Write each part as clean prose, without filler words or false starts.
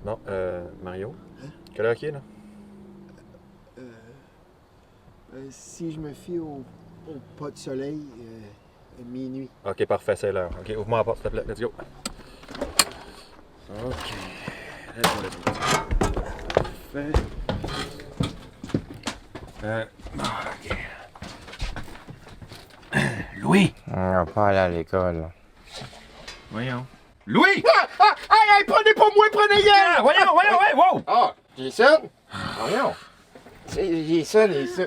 Non, Mario. Quelle heure qu'il est, là? Si je me fie au pas de soleil, minuit. Ok, parfait, c'est l'heure. Ok, ouvre-moi la porte, s'il te plaît. Let's go. Ok. Let's go. Parfait. Ok. Louis! On va pas aller à l'école. Voyons. Louis! Hey, prenez pas moi, prenez hier! Ah, voyons, wow! Ah, Jason? Voyons. Jason, Jason.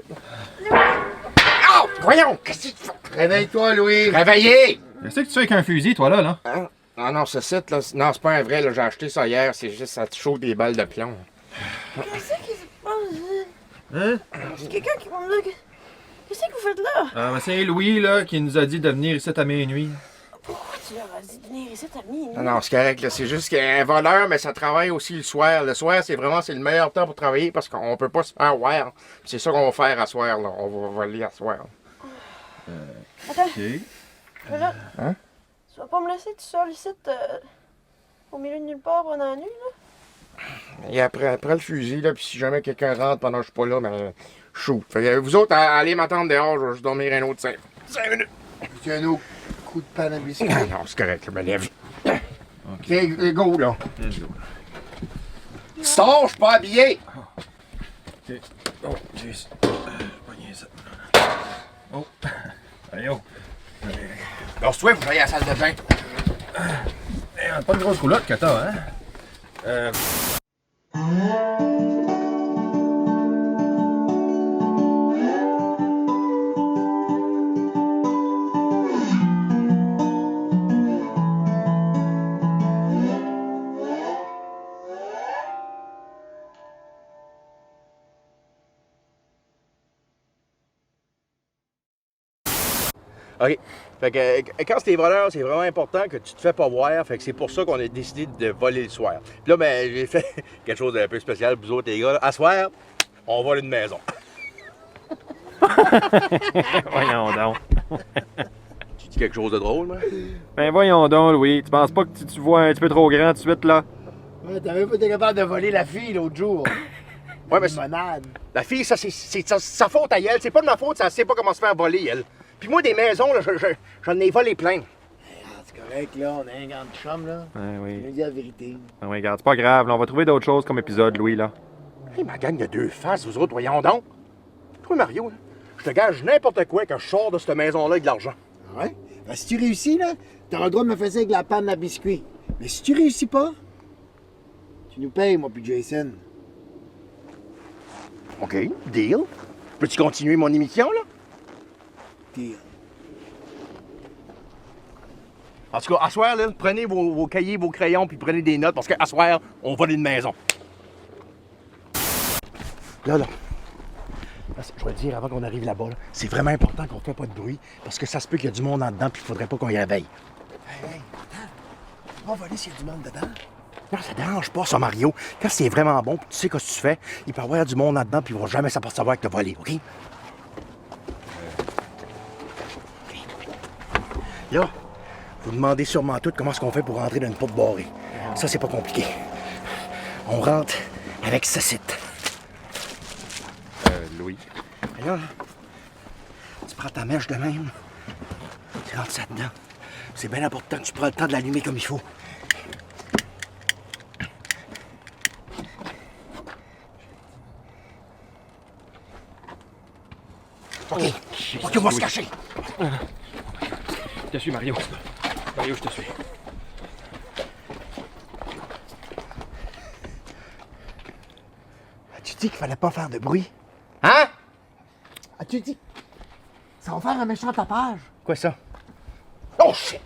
Ah, voyons, qu'est-ce que tu fais? Réveille-toi, Louis. Réveillez! Qu'est-ce que tu fais avec un fusil, toi, là? Hein? Ah non, ce site, là, non, c'est pas un vrai, là, j'ai acheté ça hier, c'est juste, ça te chauffe des balles de plomb. Qu'est-ce qui se passe? Hein? C'est quelqu'un qui m'a dit. Qu'est-ce que vous faites là? Ah, ben c'est Louis, là, qui nous a dit de venir ici à minuit. Pourquoi tu leur as dit de venir ici à minuit? Non, non, c'est correct, là, c'est juste qu'il y a un voleur, mais ça travaille aussi le soir. Le soir, c'est le meilleur temps pour travailler parce qu'on peut pas se faire voir. C'est ça qu'on va faire à soir, là, on va voler à soir. Attends, Ok. mais là, Hein? tu vas pas me laisser tout seul ici, au milieu de nulle part pendant la nuit, là? Et après le fusil, là, puis si jamais quelqu'un rentre pendant que je suis pas là, ben, shoot. Fait que vous autres, allez m'attendre dehors, je vais juste dormir un autre 5 minutes. C'est un autre coup de panne à biscuit. Ah non, c'est correct, je me lève. Ok, go, là. Let's go. Sors, je suis pas habillé! Ok. Oh, jeez. Pas nier ça. Oh. Allez, oh. Alors, toi, vous allez à la salle de bain. Pas de grosse roulotte que t'as, hein? OK. Fait que quand c'est voleur, c'est vraiment important que tu te fais pas voir. Fait que c'est pour ça qu'on a décidé de voler le soir. Puis là, ben, j'ai fait quelque chose d'un peu spécial pour vous autres, les gars. À soir, on vole une maison. Voyons donc. Tu dis quelque chose de drôle, moi? Ben voyons donc, Louis. Tu penses pas que tu vois un petit peu trop grand tout de suite, là? Ouais, t'as même pas été capable de voler la fille l'autre jour. Ouais, mais Limonade. la fille, ça, c'est sa faute à elle. C'est pas de ma faute, ça sait pas comment se faire voler, elle. Puis moi, des maisons, là, j'en ai volé plein. Ah, c'est correct, là, on a un grand chum, là. Ben Je oui. lui dis la vérité. Ben oui, regarde, c'est pas grave. Là, on va trouver d'autres choses comme épisode, Louis, là. Hey, ma gang de deux faces, vous autres, voyons donc. Toi, Mario, là, je te gage n'importe quoi quand je sors de cette maison-là avec de l'argent. Ah ouais? Ben, si tu réussis, là, t'auras le droit de me faire ça avec la panne à biscuit. Mais si tu réussis pas, tu nous payes, moi puis Jason. OK, deal. Peux-tu continuer mon émission, là? Deal. En tout cas, à soir, là, prenez vos cahiers, vos crayons, puis prenez des notes, parce qu'à soir, on vole une maison. Là. Je vais te dire, avant qu'on arrive là-bas, là, c'est vraiment important qu'on ne fait pas de bruit, parce que ça se peut qu'il y a du monde en dedans, puis il faudrait pas qu'on y réveille. Hey, attends. On va voler s'il y a du monde dedans. Non, ça dérange pas, ça, Mario. Quand c'est vraiment bon, puis tu sais ce que tu fais, il peut y avoir du monde en dedans, puis ils vont jamais s'apercevoir que t'as volé, OK? Là, vous demandez sûrement tout comment est-ce qu'on fait pour rentrer dans une porte barrée. Ça, c'est pas compliqué. On rentre avec ce site. Louis. Et là, tu prends ta mèche de même, tu rentres ça dedans. C'est bien important que tu prends le temps de l'allumer comme il faut. OK. OK, on va se cacher. Je te suis, Mario. Mario, je te suis. As-tu dit qu'il fallait pas faire de bruit? Hein? As-tu dit? Ça va faire un méchant tapage. Quoi ça? Oh shit!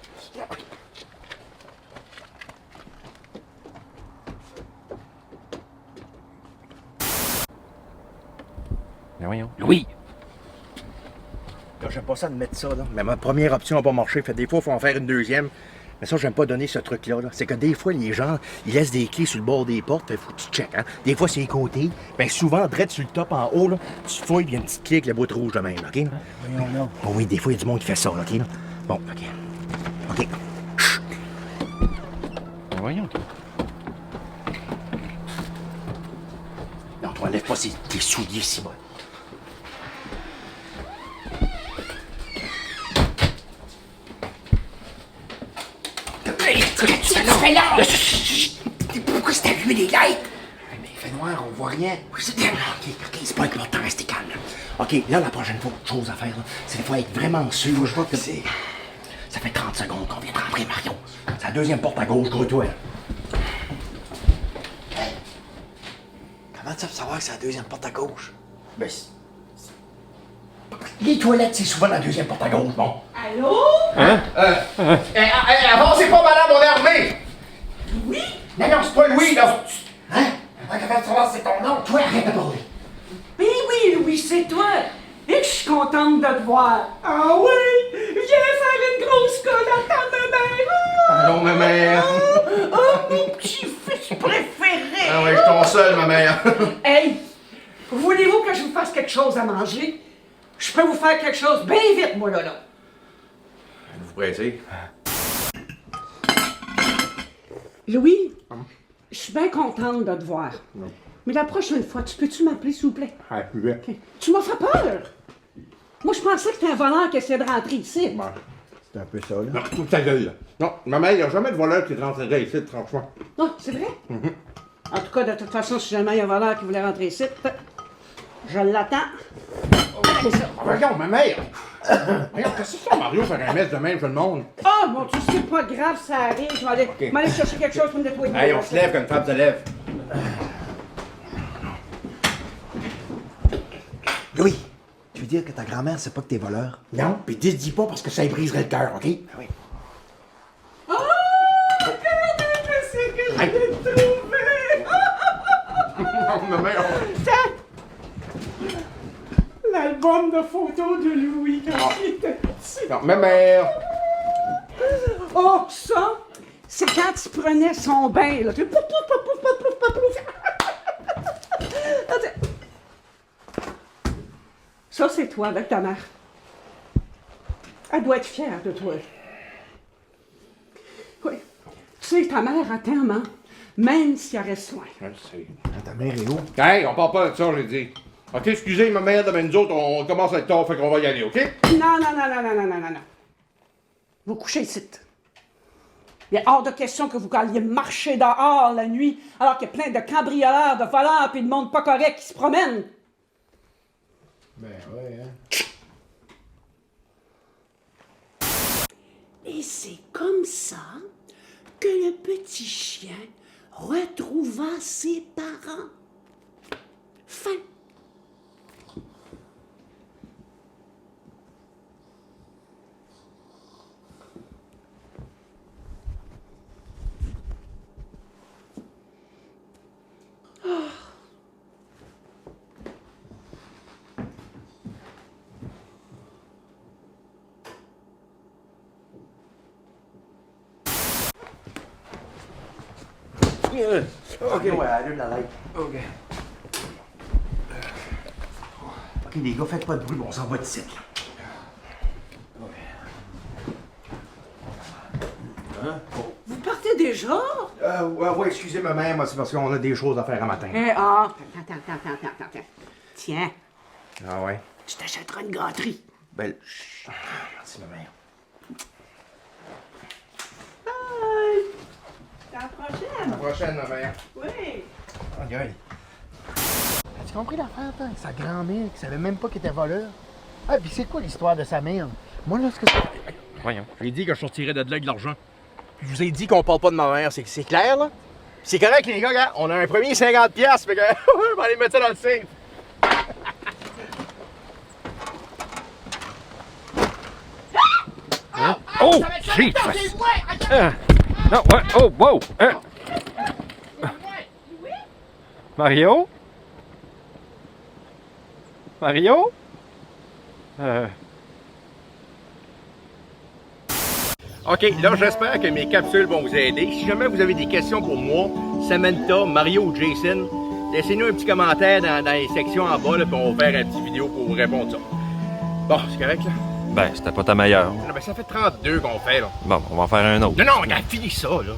Ben voyons. Louis! Là, j'aime pas ça de mettre ça, là. Mais ma première option n'a pas marché. Fait des fois, il faut en faire une deuxième. Mais ça, j'aime pas donner ce truc-là. Là. C'est que des fois, les gens, ils laissent des clés sur le bord des portes. Fait faut que tu checkes, hein. Des fois, c'est les côtés. Ben souvent, direct sur le top, en haut, là, tu fouilles, il y a une petite clé avec la boîte rouge de même, OK? Là? Voyons, là. Bon, oui, des fois, il y a du monde qui fait ça, là, OK? Là? Bon, OK. OK. Ben voyons. toi, lève pas tes souliers, Simon. Pourquoi c'est allumé les lights? Mais il fait noir, on voit rien. Oui, c'est pas important, restez calme. OK, là, la prochaine fois, autre chose à faire, c'est qu'il faut être vraiment sûr. Je vois que c'est... Ça fait 30 secondes qu'on vient de rentrer, Mario. C'est la deuxième porte à gauche, gros toi. Hey. Comment tu vas savoir que c'est la deuxième porte à gauche? Ben, les toilettes, c'est souvent la deuxième porte à gauche, bon. Allô? Avancez pas, madame, on est armé! Louis? Non, c'est pas Louis, là! Hein? Comment tu vas, c'est ton nom? Toi, arrête de parler! Mais oui, Louis, c'est toi! Et je suis contente de te voir! Ah oui! Viens faire une grosse colle à ta mère! Allons, ma mère! Oh, mon petit-fils préféré! Ah ouais, je suis ton seul, ma mère! Hey! Voulez-vous que je vous fasse quelque chose à manger? Je peux vous faire quelque chose bien vite, moi, là. Vous pressez? Louis, je suis bien contente de te voir. Mais la prochaine fois, tu peux-tu m'appeler, s'il vous plaît? Ah, plus vite. Ok. Tu m'as fait peur! Moi, je pensais que c'était un voleur qui essayait de rentrer ici. C'est un peu ça, là. Non, toute ta gueule, là. Non, ma mère, il n'y a jamais de voleur qui rentrerait ici, franchement. Non, c'est vrai? En tout cas, de toute façon, si jamais il y a un voleur qui voulait rentrer ici, je l'attends. Regarde, ma mère! Regarde, qu'est-ce que c'est ça, Mario, faire un mess de même, tout le monde? Oh, mon Dieu, c'est pas grave, ça arrive. Je vais aller chercher quelque chose pour me nettoyer. Hey, on se lève comme une femme se lève. Louis, tu veux dire que ta grand-mère sait pas que t'es voleur? Non, pis dis pas parce que ça lui briserait le cœur, OK? Ah oui. Oh! Regardez, qu'est-ce que je l'ai trouvé! Non, ma mère! Tiens! L'album de photos de Louis quand il était petit. Non, ma mère! Oh, ça, c'est quand il prenait son bain, là. Tu sais, pouf, pouf, pouf, pouf, pouf, pouf, pouf. Ça, c'est toi avec ta mère. Elle doit être fière de toi. Oui. Tu sais, ta mère a tellement, même si elle reste loin. Je sais. Ta mère est où? Hey, on parle pas de ça, j'ai dit. OK, excusez, ma mère, demain nous autres, on commence à être tard, fait qu'on va y aller, OK? Non, non, non, non, non, non, non, non, non. Vous couchez ici. Il est hors de question que vous alliez marcher dehors la nuit, alors qu'il y a plein de cambrioleurs, de voleurs, puis de monde pas correct qui se promènent. Ben ouais, hein. Et c'est comme ça que le petit chien retrouva ses parents. Fin. OK, ouais, allume la light. OK. OK, les gars, faites pas de bruit, on s'en va d'ici. Vous partez déjà? Ouais, excusez ma mère, moi, c'est parce qu'on a des choses à faire à matin. Attends. Tiens, Ah ouais? tu t'achèteras une gâterie. Ben, chut. Merci ma mère. Bye! À la prochaine! La prochaine, ma mère. Oui! Aïe, aïe. As-tu compris l'affaire, toi? Sa grand-mère qui savait même pas qu'il était voleur. Ah, puis c'est quoi l'histoire de sa mère? Moi, là, ce que Voyons. J'ai dit que je sortirais de là avec de l'argent. Puis je vous ai dit qu'on parle pas de ma mère, c'est clair, là? C'est correct, les gars, regarde, on a un premier 50$, fait que on va aller mettre ça dans le safe. Oh! Jesus! Non, ouais, oh, wow! Mario? Mario? OK, là, j'espère que mes capsules vont vous aider. Si jamais vous avez des questions pour moi, Samantha, Mario ou Jason, laissez-nous un petit commentaire dans les sections en bas, là, puis on va faire une petite vidéo pour vous répondre ça. Bon, c'est correct, là? Ben, c'était pas ta meilleure. Non, mais ça fait 32 qu'on fait, là. Bon, on va en faire un autre. Non, regarde, finis ça, là.